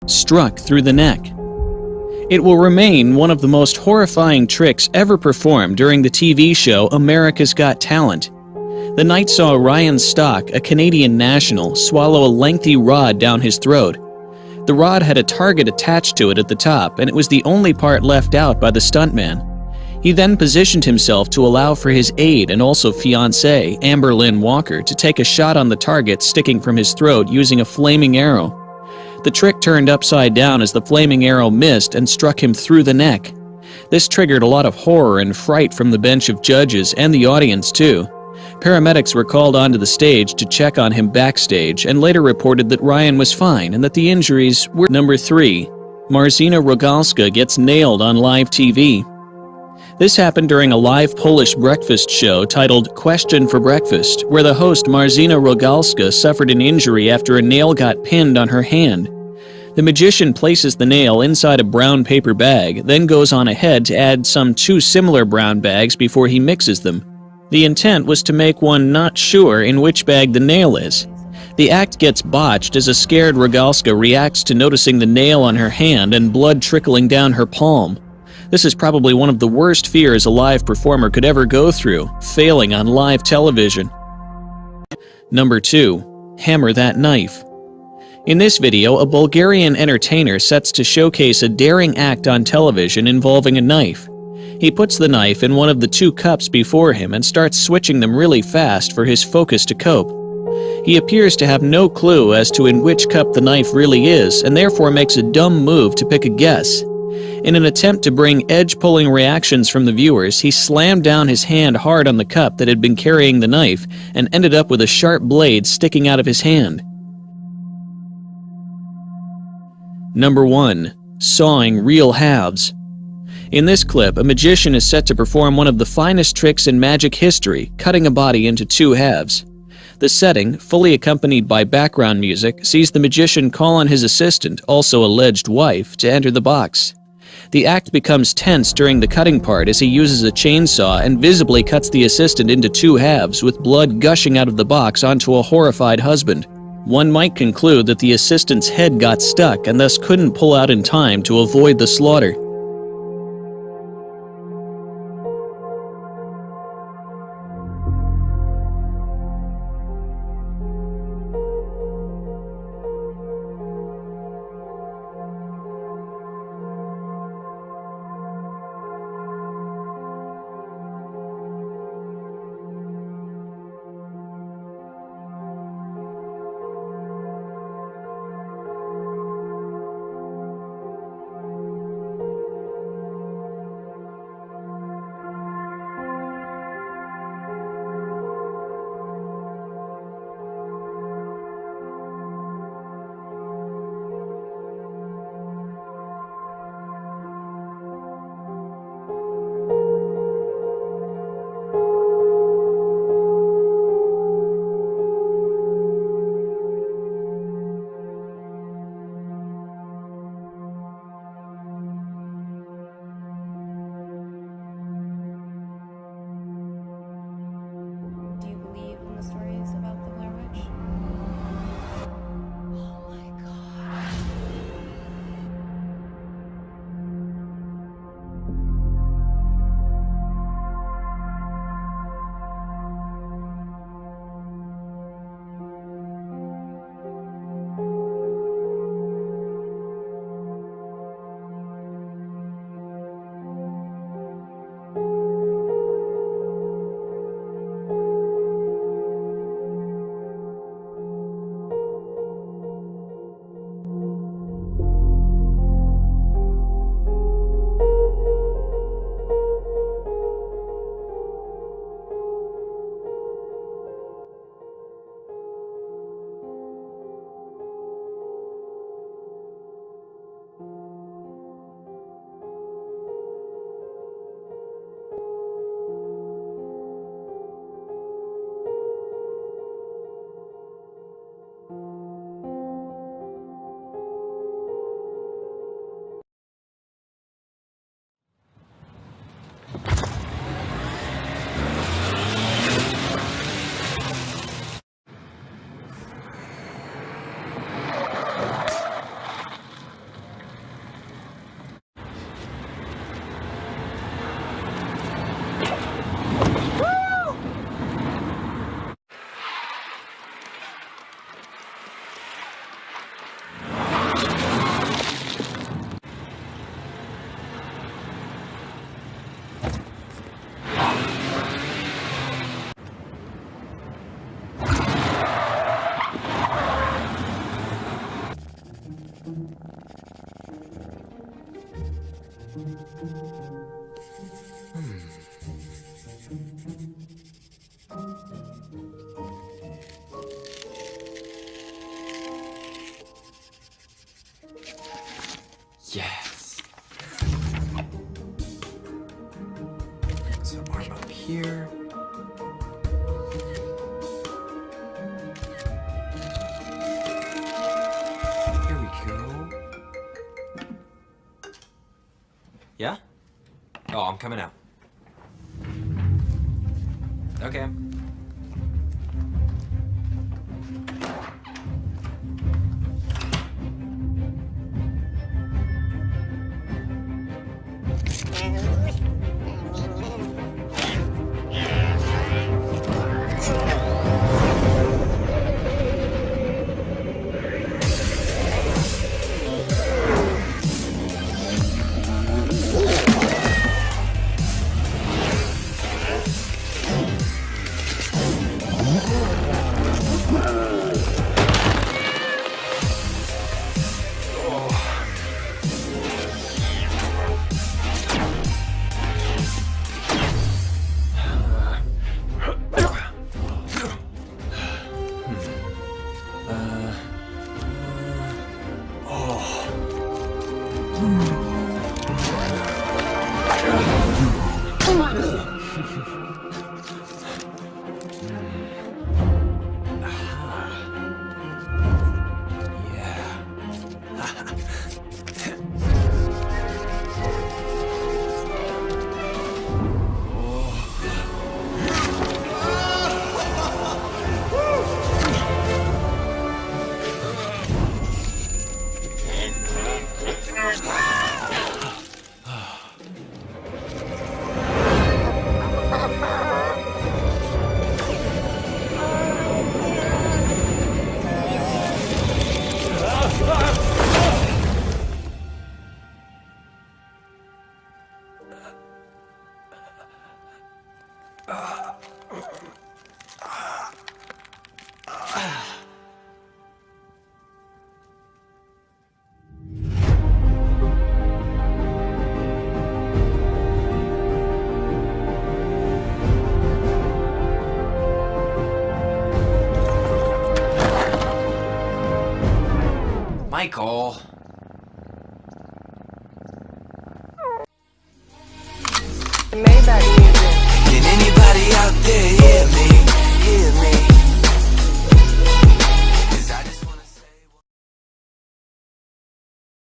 struck through the neck. It will remain one of the most horrifying tricks ever performed during the TV show America's Got Talent. The night saw Ryan Stock, a Canadian national, swallow a lengthy rod down his throat. The rod had a target attached to it at the top, and it was the only part left out by the stuntman. He then positioned himself to allow for his aide and also fiancée, Amber Lynn Walker, to take a shot on the target sticking from his throat using a flaming arrow. The trick turned upside down as the flaming arrow missed and struck him through the neck. This triggered a lot of horror and fright from the bench of judges and the audience too. Paramedics were called onto the stage to check on him backstage and later reported that Ryan was fine and that the injuries were. Number 3. Marzyna Rogalska gets nailed on live TV. This happened during a live Polish breakfast show titled Question for Breakfast, where the host Marzyna Rogalska suffered an injury after a nail got pinned on her hand. The magician places the nail inside a brown paper bag, then goes on ahead to add some 2 similar brown bags before he mixes them. The intent was to make one not sure in which bag the nail is. The act gets botched as a scared Rogalska reacts to noticing the nail on her hand and blood trickling down her palm. This is probably one of the worst fears a live performer could ever go through, failing on live television. Number 2. Hammer That Knife. In this video, a Bulgarian entertainer sets to showcase a daring act on television involving a knife. He puts the knife in one of the 2 cups before him and starts switching them really fast for his focus to cope. He appears to have no clue as to in which cup the knife really is and therefore makes a dumb move to pick a guess. In an attempt to bring edge-pulling reactions from the viewers, he slammed down his hand hard on the cup that had been carrying the knife and ended up with a sharp blade sticking out of his hand. Number 1. Sawing Real Halves. In this clip, a magician is set to perform one of the finest tricks in magic history, cutting a body into 2 halves. The setting, fully accompanied by background music, sees the magician call on his assistant, also alleged wife, to enter the box. The act becomes tense during the cutting part as he uses a chainsaw and visibly cuts the assistant into 2 halves with blood gushing out of the box onto a horrified husband. One might conclude that the assistant's head got stuck and thus couldn't pull out in time to avoid the slaughter. Yes. So arm up here. Here we go. Yeah? Oh, I'm coming out. Okay. Michael. Maybach